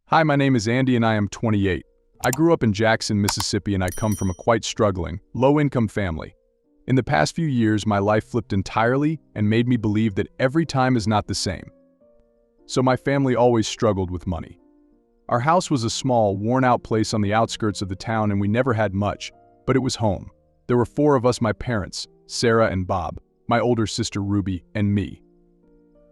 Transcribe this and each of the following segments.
Hi, my name is Andy and I am 28. I grew up in Jackson, Mississippi, and I come from a quite struggling, low-income family. In the past few years, my life flipped entirely and made me believe that every time is not the same. So my family always struggled with money. Our house was a small, worn-out place on the outskirts of the town and we never had much, but it was home. There were four of us: my parents, Sarah and Bob, my older sister Ruby, and me.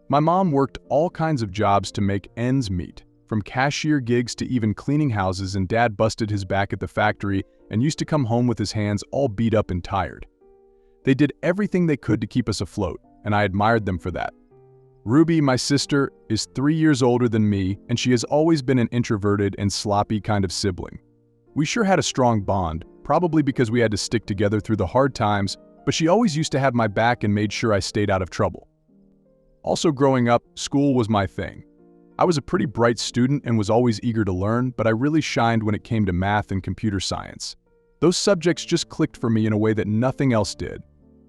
My mom worked all kinds of jobs to make ends meet, from cashier gigs to even cleaning houses, and Dad busted his back at the factory and used to come home with his hands all beat up and tired. They did everything they could to keep us afloat, and I admired them for that. Ruby, my sister, is 3 years older than me, and she has always been an introverted and sloppy kind of sibling. We sure had a strong bond, probably because we had to stick together through the hard times, but she always used to have my back and made sure I stayed out of trouble. Also, growing up, school was my thing. I was a pretty bright student and was always eager to learn, but I really shined when it came to math and computer science. Those subjects just clicked for me in a way that nothing else did.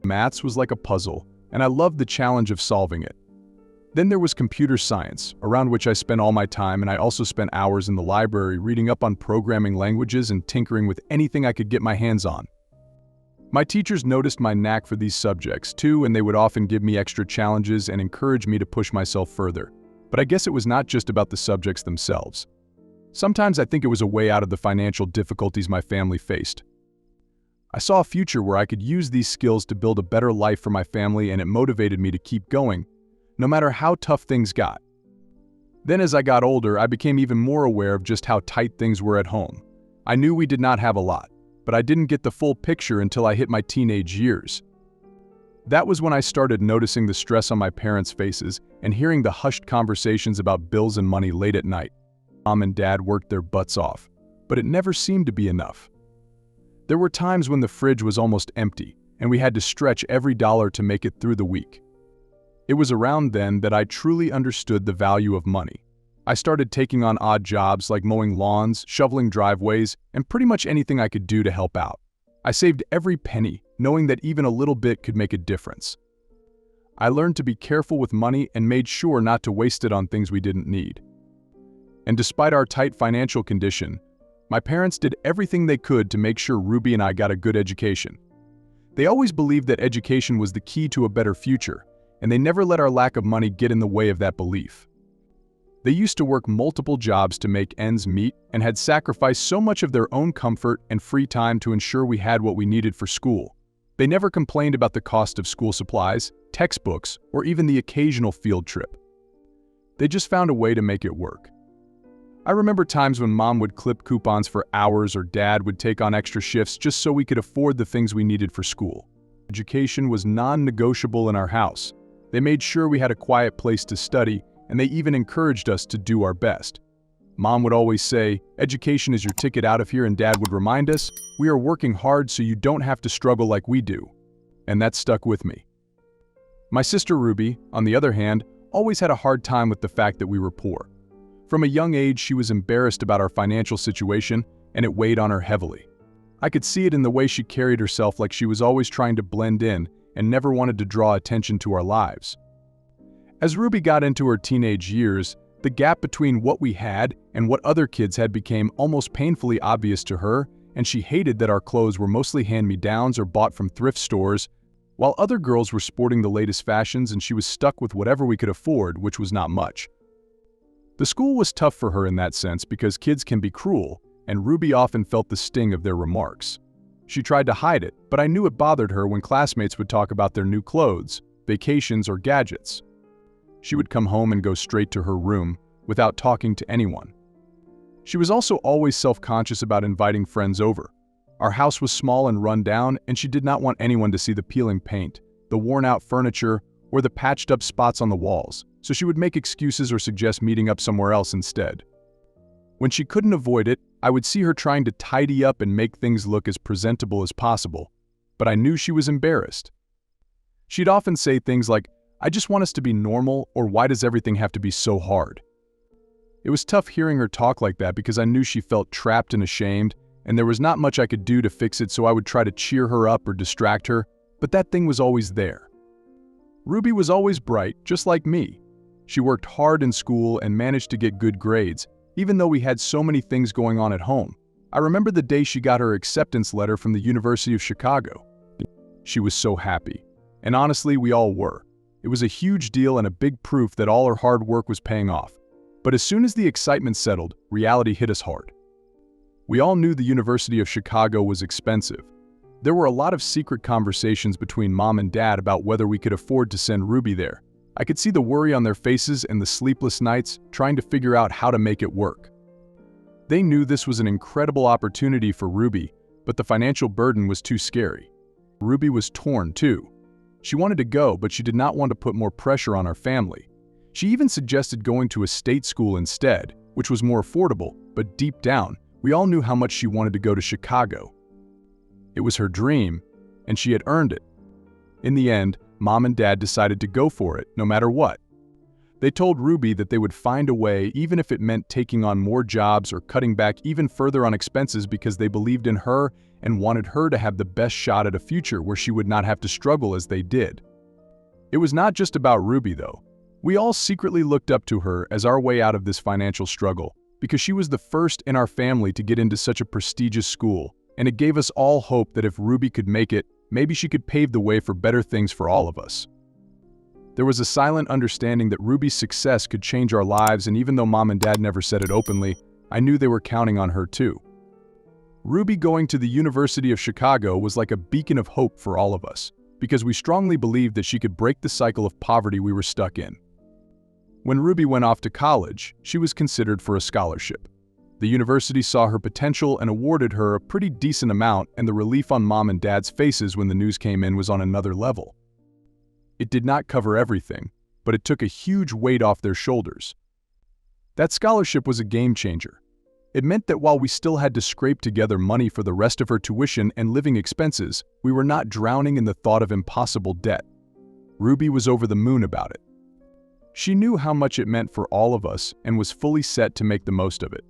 Maths was like a puzzle, and I loved the challenge of solving it. Then there was computer science, around which I spent all my time, and I also spent hours in the library reading up on programming languages and tinkering with anything I could get my hands on. My teachers noticed my knack for these subjects too, and they would often give me extra challenges and encourage me to push myself further. But I guess it was not just about the subjects themselves. Sometimes I think it was a way out of the financial difficulties my family faced. I saw a future where I could use these skills to build a better life for my family, and it motivated me to keep going, no matter how tough things got. Then as I got older, I became even more aware of just how tight things were at home. I knew we did not have a lot, but I didn't get the full picture until I hit my teenage years. That was when I started noticing the stress on my parents' faces and hearing the hushed conversations about bills and money late at night. Mom and Dad worked their butts off, but it never seemed to be enough. There were times when the fridge was almost empty, and we had to stretch every dollar to make it through the week. It was around then that I truly understood the value of money. I started taking on odd jobs like mowing lawns, shoveling driveways, and pretty much anything I could do to help out. I saved every penny, knowing that even a little bit could make a difference. I learned to be careful with money and made sure not to waste it on things we didn't need. And despite our tight financial condition, my parents did everything they could to make sure Ruby and I got a good education. They always believed that education was the key to a better future, and they never let our lack of money get in the way of that belief. They used to work multiple jobs to make ends meet and had sacrificed so much of their own comfort and free time to ensure we had what we needed for school. They never complained about the cost of school supplies, textbooks, or even the occasional field trip. They just found a way to make it work. I remember times when Mom would clip coupons for hours or Dad would take on extra shifts just so we could afford the things we needed for school. Education was non-negotiable in our house. They made sure we had a quiet place to study, and they even encouraged us to do our best. Mom would always say, "Education is your ticket out of here," and Dad would remind us, "We are working hard so you don't have to struggle like we do." And that stuck with me. My sister Ruby, on the other hand, always had a hard time with the fact that we were poor. From a young age, she was embarrassed about our financial situation, and it weighed on her heavily. I could see it in the way she carried herself, like she was always trying to blend in and never wanted to draw attention to our lives. As Ruby got into her teenage years, the gap between what we had and what other kids had became almost painfully obvious to her, and she hated that our clothes were mostly hand-me-downs or bought from thrift stores, while other girls were sporting the latest fashions, and she was stuck with whatever we could afford, which was not much. The school was tough for her in that sense because kids can be cruel, and Ruby often felt the sting of their remarks. She tried to hide it, but I knew it bothered her when classmates would talk about their new clothes, vacations, or gadgets. She would come home and go straight to her room without talking to anyone. She was also always self-conscious about inviting friends over. Our house was small and run down, and she did not want anyone to see the peeling paint, the worn-out furniture, or the patched-up spots on the walls, so she would make excuses or suggest meeting up somewhere else instead. When she couldn't avoid it, I would see her trying to tidy up and make things look as presentable as possible, but I knew she was embarrassed. She'd often say things like, "I just want us to be normal," or "Why does everything have to be so hard?" It was tough hearing her talk like that because I knew she felt trapped and ashamed, and there was not much I could do to fix it, so I would try to cheer her up or distract her, but that thing was always there. Ruby was always bright, just like me. She worked hard in school and managed to get good grades, even though we had so many things going on at home. I remember the day she got her acceptance letter from the University of Chicago. She was so happy. And honestly, we all were. It was a huge deal and a big proof that all her hard work was paying off. But as soon as the excitement settled, reality hit us hard. We all knew the University of Chicago was expensive. There were a lot of secret conversations between Mom and Dad about whether we could afford to send Ruby there. I could see the worry on their faces and the sleepless nights trying to figure out how to make it work. They knew this was an incredible opportunity for Ruby, but the financial burden was too scary. Ruby was torn too. She wanted to go, but she did not want to put more pressure on our family. She even suggested going to a state school instead, which was more affordable, but deep down, we all knew how much she wanted to go to Chicago. It was her dream, and she had earned it. In the end, Mom and Dad decided to go for it, no matter what. They told Ruby that they would find a way, even if it meant taking on more jobs or cutting back even further on expenses, because they believed in her and wanted her to have the best shot at a future where she would not have to struggle as they did. It was not just about Ruby, though. We all secretly looked up to her as our way out of this financial struggle, because she was the first in our family to get into such a prestigious school, and it gave us all hope that if Ruby could make it, maybe she could pave the way for better things for all of us. There was a silent understanding that Ruby's success could change our lives, and even though Mom and Dad never said it openly, I knew they were counting on her too. Ruby going to the University of Chicago was like a beacon of hope for all of us, because we strongly believed that she could break the cycle of poverty we were stuck in. When Ruby went off to college, she was considered for a scholarship. The university saw her potential and awarded her a pretty decent amount, and the relief on Mom and Dad's faces when the news came in was on another level. It did not cover everything, but it took a huge weight off their shoulders. That scholarship was a game changer. It meant that while we still had to scrape together money for the rest of her tuition and living expenses, we were not drowning in the thought of impossible debt. Ruby was over the moon about it. She knew how much it meant for all of us and was fully set to make the most of it.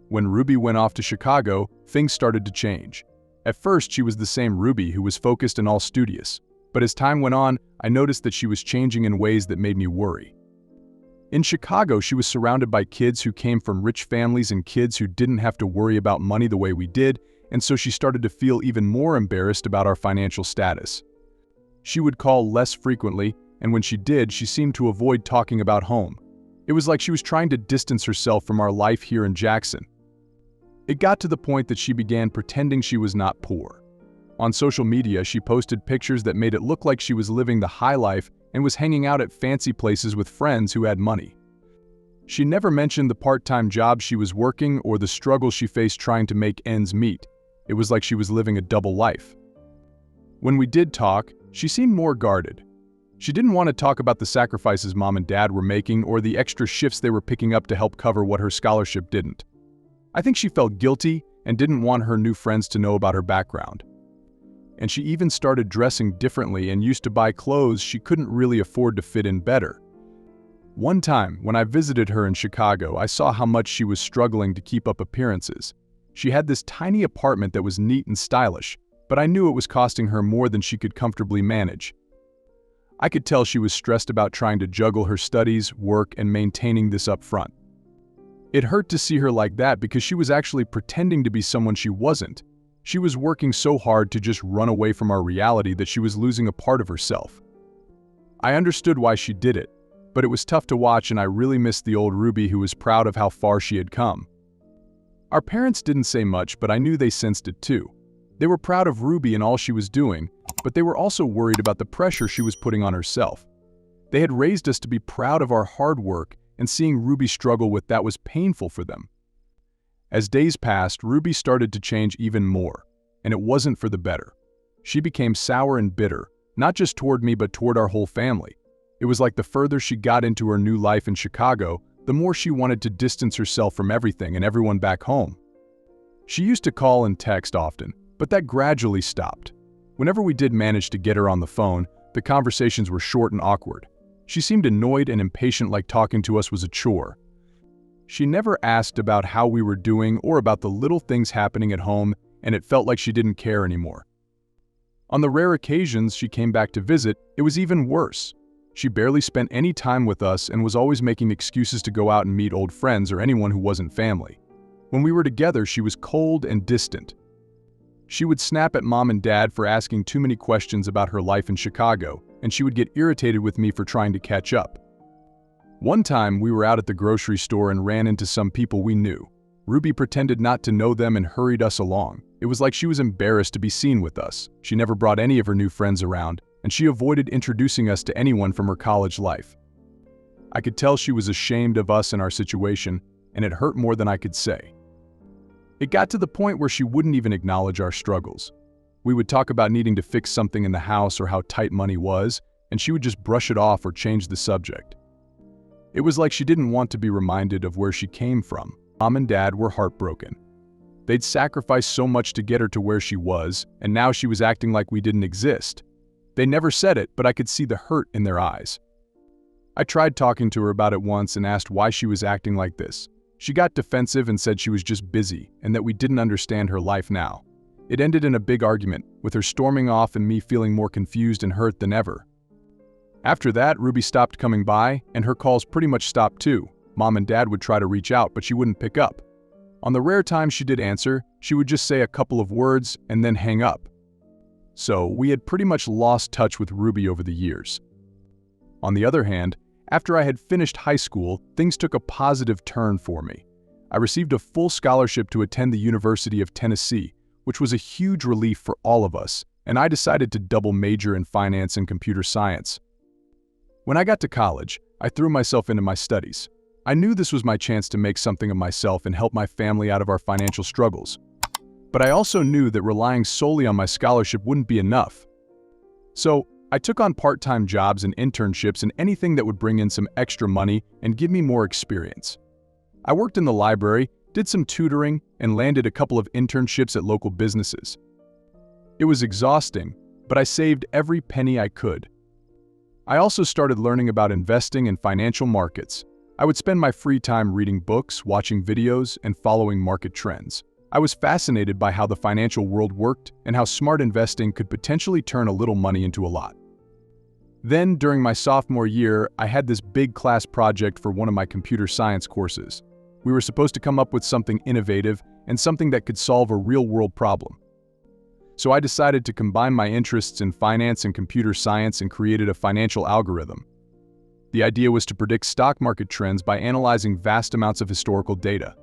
When Ruby went off to Chicago, things started to change. At first, she was the same Ruby who was focused and all studious, but as time went on, I noticed that she was changing in ways that made me worry. In Chicago, she was surrounded by kids who came from rich families and kids who didn't have to worry about money the way we did, and so she started to feel even more embarrassed about our financial status. She would call less frequently, and when she did, she seemed to avoid talking about home. It was like she was trying to distance herself from our life here in Jackson. It got to the point that she began pretending she was not poor. On social media, she posted pictures that made it look like she was living the high life and was hanging out at fancy places with friends who had money. She never mentioned the part-time job she was working or the struggles she faced trying to make ends meet. It was like she was living a double life. When we did talk, she seemed more guarded. She didn't want to talk about the sacrifices Mom and Dad were making or the extra shifts they were picking up to help cover what her scholarship didn't. I think she felt guilty and didn't want her new friends to know about her background. And she even started dressing differently and used to buy clothes she couldn't really afford to fit in better. One time, when I visited her in Chicago, I saw how much she was struggling to keep up appearances. She had this tiny apartment that was neat and stylish, but I knew it was costing her more than she could comfortably manage. I could tell she was stressed about trying to juggle her studies, work, and maintaining this up front. It hurt to see her like that because she was actually pretending to be someone she wasn't. She was working so hard to just run away from our reality that she was losing a part of herself. I understood why she did it, but it was tough to watch, and I really missed the old Ruby who was proud of how far she had come. Our parents didn't say much, but I knew they sensed it too. They were proud of Ruby and all she was doing, but they were also worried about the pressure she was putting on herself. They had raised us to be proud of our hard work, and seeing Ruby struggle with that was painful for them. As days passed, Ruby started to change even more, and it wasn't for the better. She became sour and bitter, not just toward me but toward our whole family. It was like the further she got into her new life in Chicago, the more she wanted to distance herself from everything and everyone back home. She used to call and text often, but that gradually stopped. Whenever we did manage to get her on the phone, the conversations were short and awkward. She seemed annoyed and impatient, like talking to us was a chore. She never asked about how we were doing or about the little things happening at home, and it felt like she didn't care anymore. On the rare occasions she came back to visit, it was even worse. She barely spent any time with us and was always making excuses to go out and meet old friends or anyone who wasn't family. When we were together, she was cold and distant. She would snap at Mom and Dad for asking too many questions about her life in Chicago, and she would get irritated with me for trying to catch up. One time, we were out at the grocery store and ran into some people we knew. Ruby pretended not to know them and hurried us along. It was like she was embarrassed to be seen with us. She never brought any of her new friends around, and she avoided introducing us to anyone from her college life. I could tell she was ashamed of us and our situation, and it hurt more than I could say. It got to the point where she wouldn't even acknowledge our struggles. We would talk about needing to fix something in the house or how tight money was, and she would just brush it off or change the subject. It was like she didn't want to be reminded of where she came from. Mom and Dad were heartbroken. They'd sacrificed so much to get her to where she was, and now she was acting like we didn't exist. They never said it, but I could see the hurt in their eyes. I tried talking to her about it once and asked why she was acting like this. She got defensive and said she was just busy and that we didn't understand her life now. It ended in a big argument, with her storming off and me feeling more confused and hurt than ever. After that, Ruby stopped coming by, and her calls pretty much stopped too. Mom and Dad would try to reach out, but she wouldn't pick up. On the rare times she did answer, she would just say a couple of words and then hang up. So we had pretty much lost touch with Ruby over the years. On the other hand, after I had finished high school, things took a positive turn for me. I received a full scholarship to attend the University of Tennessee, which was a huge relief for all of us, and I decided to double major in finance and computer science. When I got to college, I threw myself into my studies. I knew this was my chance to make something of myself and help my family out of our financial struggles. But I also knew that relying solely on my scholarship wouldn't be enough. So, I took on part-time jobs and internships and anything that would bring in some extra money and give me more experience. I worked in the library, did some tutoring, and landed a couple of internships at local businesses. It was exhausting, but I saved every penny I could. I also started learning about investing in financial markets. I would spend my free time reading books, watching videos, and following market trends. I was fascinated by how the financial world worked and how smart investing could potentially turn a little money into a lot. Then, during my sophomore year, I had this big class project for one of my computer science courses. We were supposed to come up with something innovative and something that could solve a real-world problem. So I decided to combine my interests in finance and computer science and created a financial algorithm. The idea was to predict stock market trends by analyzing vast amounts of historical data.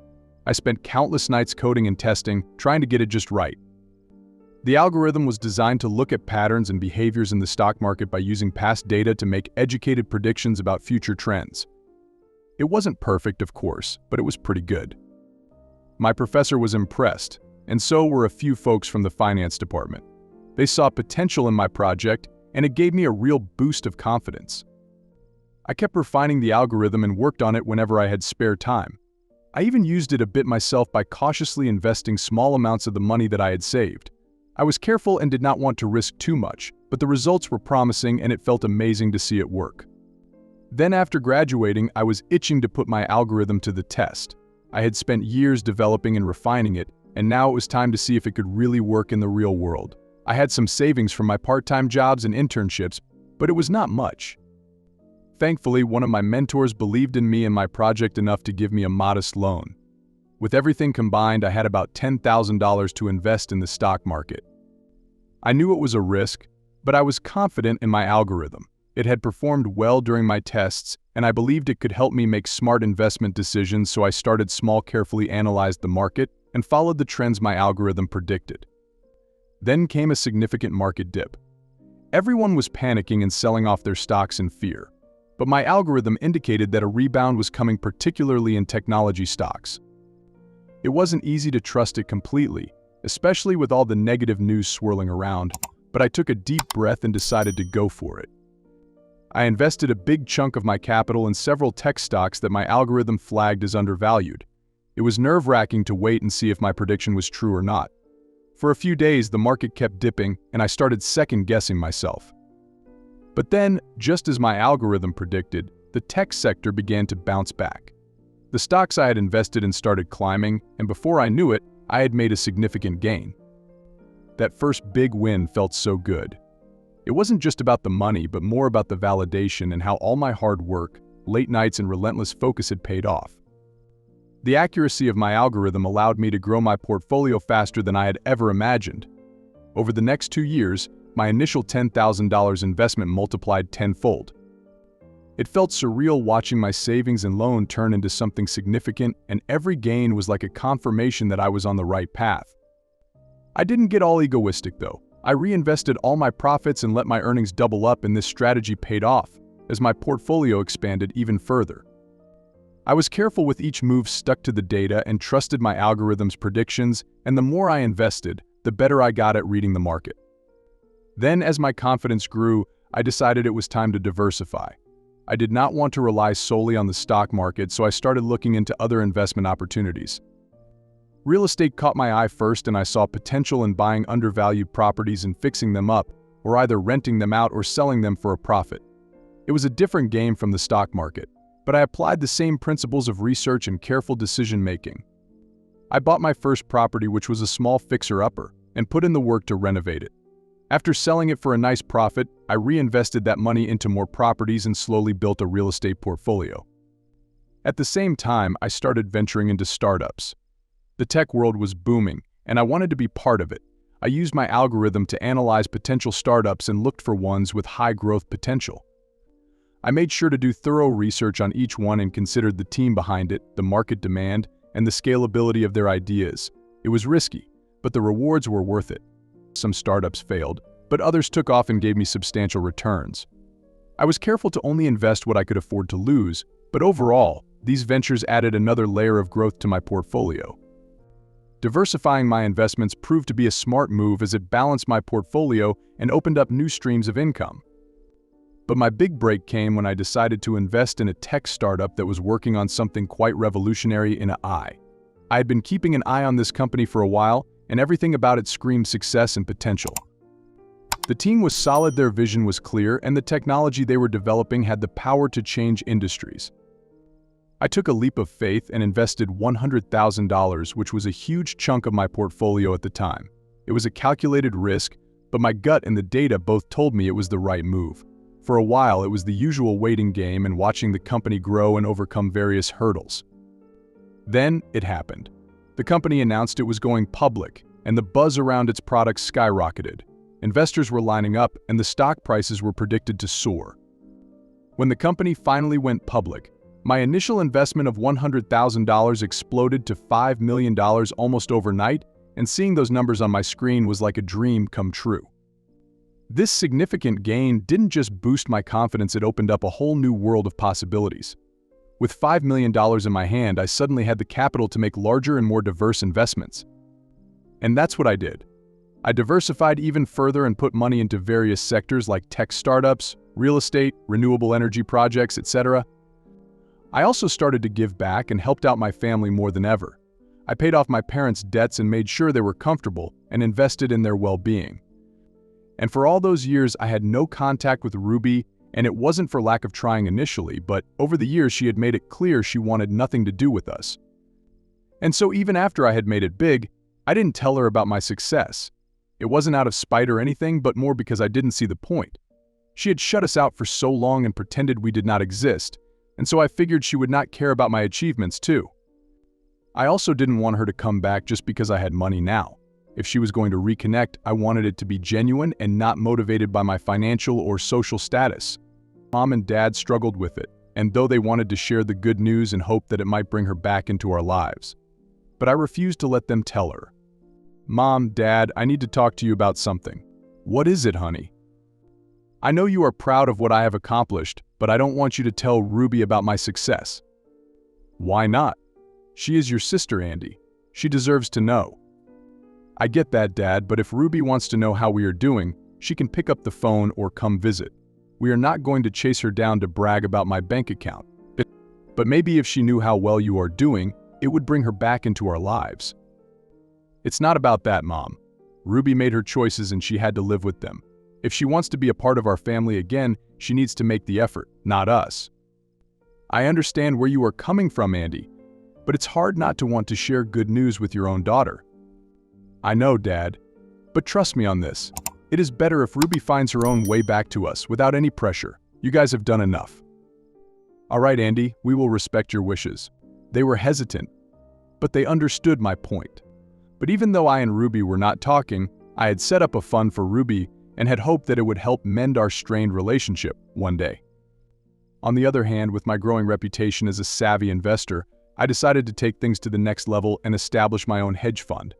I spent countless nights coding and testing, trying to get it just right. The algorithm was designed to look at patterns and behaviors in the stock market by using past data to make educated predictions about future trends. It wasn't perfect, of course, but it was pretty good. My professor was impressed, and so were a few folks from the finance department. They saw potential in my project, and it gave me a real boost of confidence. I kept refining the algorithm and worked on it whenever I had spare time. I even used it a bit myself by cautiously investing small amounts of the money that I had saved. I was careful and did not want to risk too much, but the results were promising and it felt amazing to see it work. Then after graduating, I was itching to put my algorithm to the test. I had spent years developing and refining it, and now it was time to see if it could really work in the real world. I had some savings from my part-time jobs and internships, but it was not much. Thankfully, one of my mentors believed in me and my project enough to give me a modest loan. With everything combined, I had about $10,000 to invest in the stock market. I knew it was a risk, but I was confident in my algorithm. It had performed well during my tests, and I believed it could help me make smart investment decisions, so I started small, carefully analyzed the market, and followed the trends my algorithm predicted. Then came a significant market dip. Everyone was panicking and selling off their stocks in fear, but my algorithm indicated that a rebound was coming, particularly in technology stocks. It wasn't easy to trust it completely, especially with all the negative news swirling around, but I took a deep breath and decided to go for it. I invested a big chunk of my capital in several tech stocks that my algorithm flagged as undervalued. It was nerve-wracking to wait and see if my prediction was true or not. For a few days, the market kept dipping, and I started second-guessing myself. But then, just as my algorithm predicted, the tech sector began to bounce back. The stocks I had invested in started climbing, and before I knew it, I had made a significant gain. That first big win felt so good. It wasn't just about the money, but more about the validation and how all my hard work, late nights, and relentless focus had paid off. The accuracy of my algorithm allowed me to grow my portfolio faster than I had ever imagined. Over the next 2 years, my initial $10,000 investment multiplied tenfold. It felt surreal watching my savings and loan turn into something significant, and every gain was like a confirmation that I was on the right path. I didn't get all egoistic though. I reinvested all my profits and let my earnings double up, and this strategy paid off as my portfolio expanded even further. I was careful with each move, stuck to the data, and trusted my algorithm's predictions, and the more I invested, the better I got at reading the market. Then, as my confidence grew, I decided it was time to diversify. I did not want to rely solely on the stock market, so I started looking into other investment opportunities. Real estate caught my eye first, and I saw potential in buying undervalued properties and fixing them up, or either renting them out or selling them for a profit. It was a different game from the stock market, but I applied the same principles of research and careful decision-making. I bought my first property, which was a small fixer-upper, and put in the work to renovate it. After selling it for a nice profit, I reinvested that money into more properties and slowly built a real estate portfolio. At the same time, I started venturing into startups. The tech world was booming, and I wanted to be part of it. I used my algorithm to analyze potential startups and looked for ones with high growth potential. I made sure to do thorough research on each one and considered the team behind it, the market demand, and the scalability of their ideas. It was risky, but the rewards were worth it. Some startups failed, but others took off and gave me substantial returns. I was careful to only invest what I could afford to lose, but overall, these ventures added another layer of growth to my portfolio. Diversifying my investments proved to be a smart move as it balanced my portfolio and opened up new streams of income. But my big break came when I decided to invest in a tech startup that was working on something quite revolutionary in AI. I had been keeping an eye on this company for a while, and everything about it screamed success and potential. The team was solid, their vision was clear, and the technology they were developing had the power to change industries. I took a leap of faith and invested $100,000, which was a huge chunk of my portfolio at the time. It was a calculated risk, but my gut and the data both told me it was the right move. For a while, it was the usual waiting game and watching the company grow and overcome various hurdles. Then, it happened. The company announced it was going public, and the buzz around its products skyrocketed. Investors were lining up, and the stock prices were predicted to soar. When the company finally went public, my initial investment of $100,000 exploded to $5 million almost overnight, and seeing those numbers on my screen was like a dream come true. This significant gain didn't just boost my confidence, it opened up a whole new world of possibilities. With $5 million in my hand, I suddenly had the capital to make larger and more diverse investments. And that's what I did. I diversified even further and put money into various sectors like tech startups, real estate, renewable energy projects, etc. I also started to give back and helped out my family more than ever. I paid off my parents' debts and made sure they were comfortable and invested in their well-being. And for all those years, I had no contact with Ruby, and it wasn't for lack of trying initially, but over the years she had made it clear she wanted nothing to do with us. And so even after I had made it big, I didn't tell her about my success. It wasn't out of spite or anything, but more because I didn't see the point. She had shut us out for so long and pretended we did not exist, and so I figured she would not care about my achievements too. I also didn't want her to come back just because I had money now. If she was going to reconnect, I wanted it to be genuine and not motivated by my financial or social status. Mom and Dad struggled with it, and though they wanted to share the good news and hope that it might bring her back into our lives. But I refused to let them tell her. "Mom, Dad, I need to talk to you about something." "What is it, honey?" "I know you are proud of what I have accomplished, but I don't want you to tell Ruby about my success." "Why not? She is your sister, Andy. She deserves to know." "I get that, Dad, but if Ruby wants to know how we are doing, she can pick up the phone or come visit. We are not going to chase her down to brag about my bank account. But maybe if she knew how well you are doing, it would bring her back into our lives." "It's not about that, Mom. Ruby made her choices and she had to live with them. If she wants to be a part of our family again, she needs to make the effort, not us." "I understand where you are coming from, Andy, but it's hard not to want to share good news with your own daughter." "I know, Dad, but trust me on this. It is better if Ruby finds her own way back to us without any pressure. You guys have done enough. All right, Andy, we will respect your wishes. They were hesitant, but they understood my point. But even though I and Ruby were not talking, I had set up a fund for Ruby and had hoped that it would help mend our strained relationship one day. On the other hand, with my growing reputation as a savvy investor, I decided to take things to the next level and establish my own hedge fund.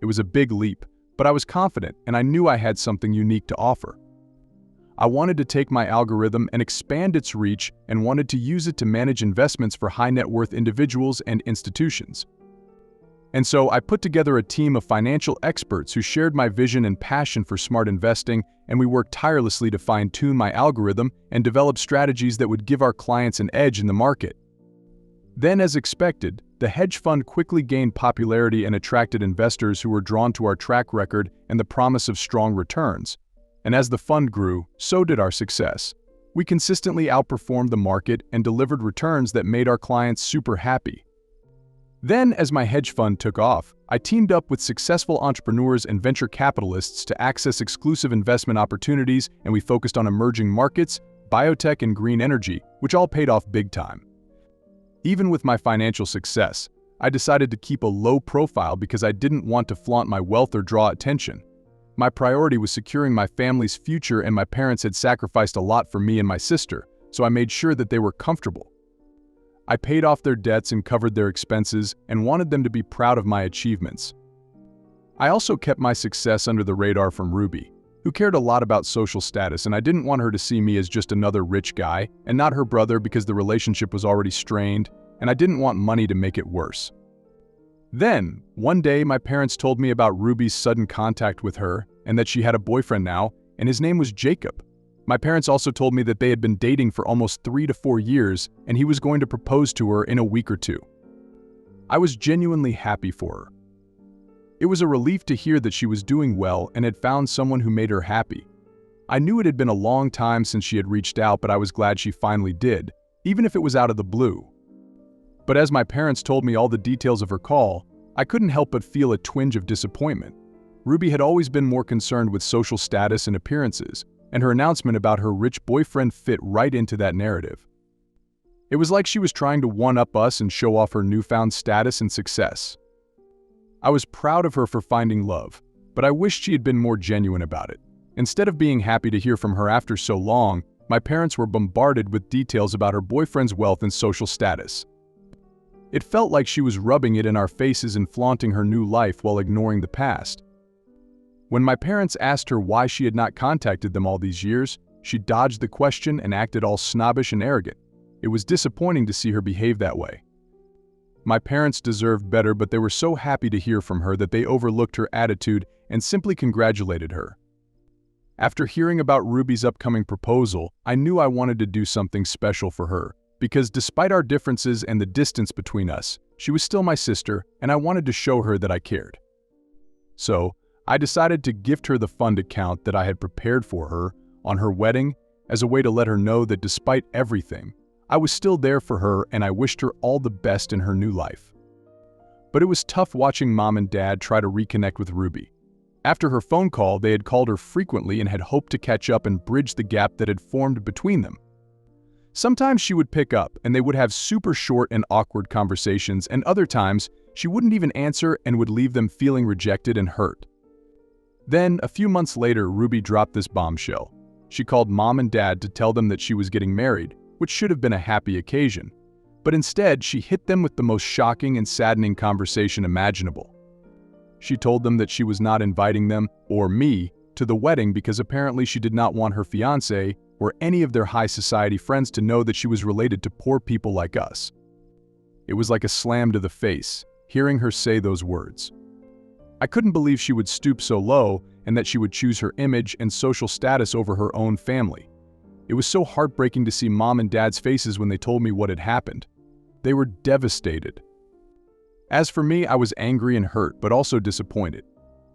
It was a big leap, but I was confident and I knew I had something unique to offer. I wanted to take my algorithm and expand its reach and wanted to use it to manage investments for high net worth individuals and institutions. And so I put together a team of financial experts who shared my vision and passion for smart investing, and we worked tirelessly to fine-tune my algorithm and develop strategies that would give our clients an edge in the market. Then, as expected, the hedge fund quickly gained popularity and attracted investors who were drawn to our track record and the promise of strong returns. And as the fund grew, so did our success. We consistently outperformed the market and delivered returns that made our clients super happy. Then, as my hedge fund took off, I teamed up with successful entrepreneurs and venture capitalists to access exclusive investment opportunities, and we focused on emerging markets, biotech, and green energy, which all paid off big time. Even with my financial success, I decided to keep a low profile because I didn't want to flaunt my wealth or draw attention. My priority was securing my family's future, and my parents had sacrificed a lot for me and my sister, so I made sure that they were comfortable. I paid off their debts and covered their expenses and wanted them to be proud of my achievements. I also kept my success under the radar from Ruby, who cared a lot about social status, and I didn't want her to see me as just another rich guy and not her brother because the relationship was already strained, and I didn't want money to make it worse. Then, one day, my parents told me about Ruby's sudden contact with her and that she had a boyfriend now, and his name was Jacob. My parents also told me that they had been dating for almost 3 to 4 years and he was going to propose to her in a week or two. I was genuinely happy for her. It was a relief to hear that she was doing well and had found someone who made her happy. I knew it had been a long time since she had reached out, but I was glad she finally did, even if it was out of the blue. But as my parents told me all the details of her call, I couldn't help but feel a twinge of disappointment. Ruby had always been more concerned with social status and appearances, and her announcement about her rich boyfriend fit right into that narrative. It was like she was trying to one-up us and show off her newfound status and success. I was proud of her for finding love, but I wished she had been more genuine about it. Instead of being happy to hear from her after so long, my parents were bombarded with details about her boyfriend's wealth and social status. It felt like she was rubbing it in our faces and flaunting her new life while ignoring the past. When my parents asked her why she had not contacted them all these years, she dodged the question and acted all snobbish and arrogant. It was disappointing to see her behave that way. My parents deserved better, but they were so happy to hear from her that they overlooked her attitude and simply congratulated her. After hearing about Ruby's upcoming proposal, I knew I wanted to do something special for her, because despite our differences and the distance between us, she was still my sister, and I wanted to show her that I cared. So, I decided to gift her the fund account that I had prepared for her on her wedding as a way to let her know that despite everything, I was still there for her and I wished her all the best in her new life. But it was tough watching Mom and Dad try to reconnect with Ruby. After her phone call, they had called her frequently and had hoped to catch up and bridge the gap that had formed between them. Sometimes she would pick up and they would have super short and awkward conversations, and other times she wouldn't even answer and would leave them feeling rejected and hurt. Then, a few months later, Ruby dropped this bombshell. She called Mom and Dad to tell them that she was getting married, which should have been a happy occasion. But instead, she hit them with the most shocking and saddening conversation imaginable. She told them that she was not inviting them, or me, to the wedding because apparently she did not want her fiancé or any of their high society friends to know that she was related to poor people like us. It was like a slam to the face, hearing her say those words. I couldn't believe she would stoop so low and that she would choose her image and social status over her own family. It was so heartbreaking to see Mom and Dad's faces when they told me what had happened. They were devastated. As for me, I was angry and hurt, but also disappointed.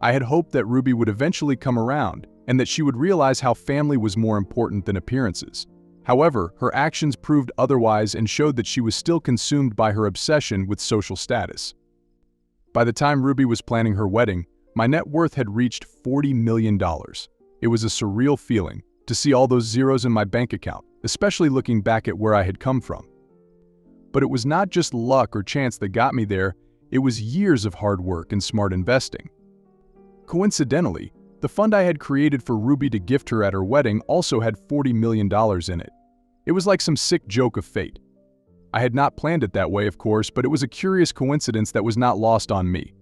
I had hoped that Ruby would eventually come around and that she would realize how family was more important than appearances. However, her actions proved otherwise and showed that she was still consumed by her obsession with social status. By the time Ruby was planning her wedding, my net worth had reached $40 million. It was a surreal feeling to see all those zeros in my bank account, especially looking back at where I had come from. But it was not just luck or chance that got me there, it was years of hard work and smart investing. Coincidentally, the fund I had created for Ruby to gift her at her wedding also had $40 million in it. It was like some sick joke of fate. I had not planned it that way, of course, but it was a curious coincidence that was not lost on me.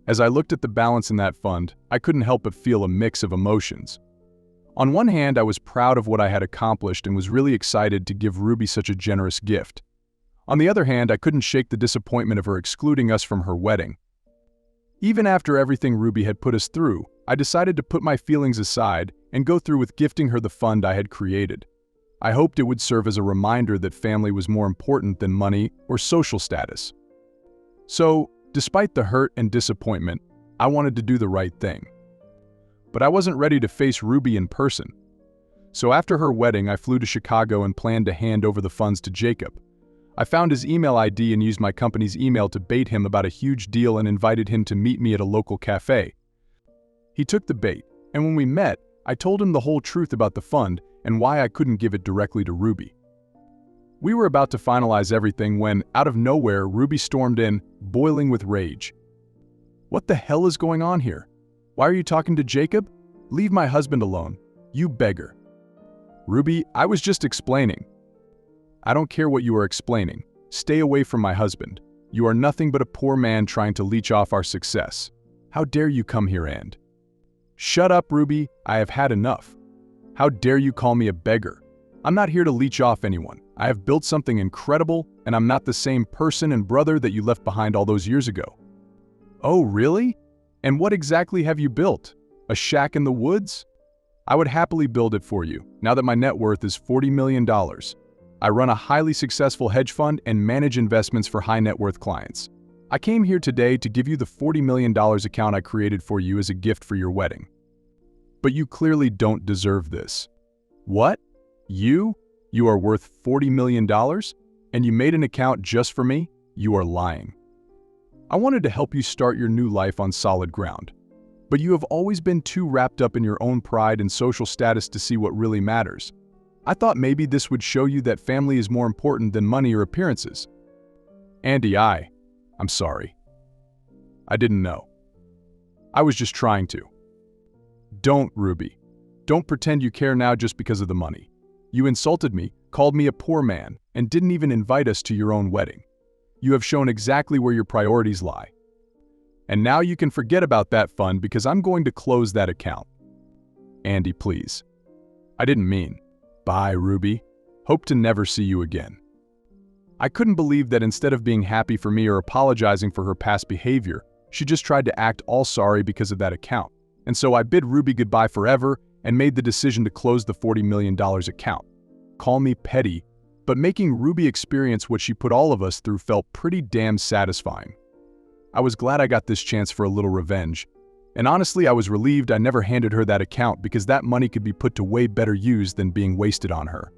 As I looked at the balance in that fund, I couldn't help but feel a mix of emotions. On one hand, I was proud of what I had accomplished and was really excited to give Ruby such a generous gift. On the other hand, I couldn't shake the disappointment of her excluding us from her wedding. Even after everything Ruby had put us through, I decided to put my feelings aside and go through with gifting her the fund I had created. I hoped it would serve as a reminder that family was more important than money or social status. So, despite the hurt and disappointment, I wanted to do the right thing. But I wasn't ready to face Ruby in person. So after her wedding, I flew to Chicago and planned to hand over the funds to Jacob. I found his email ID and used my company's email to bait him about a huge deal and invited him to meet me at a local cafe. He took the bait, and when we met, I told him the whole truth about the fund and why I couldn't give it directly to Ruby. We were about to finalize everything when, out of nowhere, Ruby stormed in, boiling with rage. "What the hell is going on here? Why are you talking to Jacob? Leave my husband alone, you beggar." "Ruby, I was just explaining." "I don't care what you are explaining. Stay away from my husband. You are nothing but a poor man trying to leech off our success. How dare you come here and—" "Shut up, Ruby. I have had enough. How dare you call me a beggar? I'm not here to leech off anyone. I have built something incredible, and I'm not the same person and brother that you left behind all those years ago." "Oh, really? And what exactly have you built? A shack in the woods?" "I would happily build it for you, now that my net worth is $40 million. I run a highly successful hedge fund and manage investments for high net worth clients. I came here today to give you the $40 million account I created for you as a gift for your wedding. But you clearly don't deserve this." "What? You? You are worth $40 million? And you made an account just for me? You are lying. I wanted to help you start your new life on solid ground. But you have always been too wrapped up in your own pride and social status to see what really matters. I thought maybe this would show you that family is more important than money or appearances." "Andy, I'm sorry. I didn't know. I was just trying to." "Don't, Ruby. Don't pretend you care now just because of the money. You insulted me, called me a poor man, and didn't even invite us to your own wedding. You have shown exactly where your priorities lie. And now you can forget about that fund because I'm going to close that account." "Andy, please. I didn't mean." "Bye, Ruby. Hope to never see you again." I couldn't believe that instead of being happy for me or apologizing for her past behavior, she just tried to act all sorry because of that account. And so I bid Ruby goodbye forever and made the decision to close the $40 million account. Call me petty, but making Ruby experience what she put all of us through felt pretty damn satisfying. I was glad I got this chance for a little revenge. And honestly, I was relieved I never handed her that account because that money could be put to way better use than being wasted on her.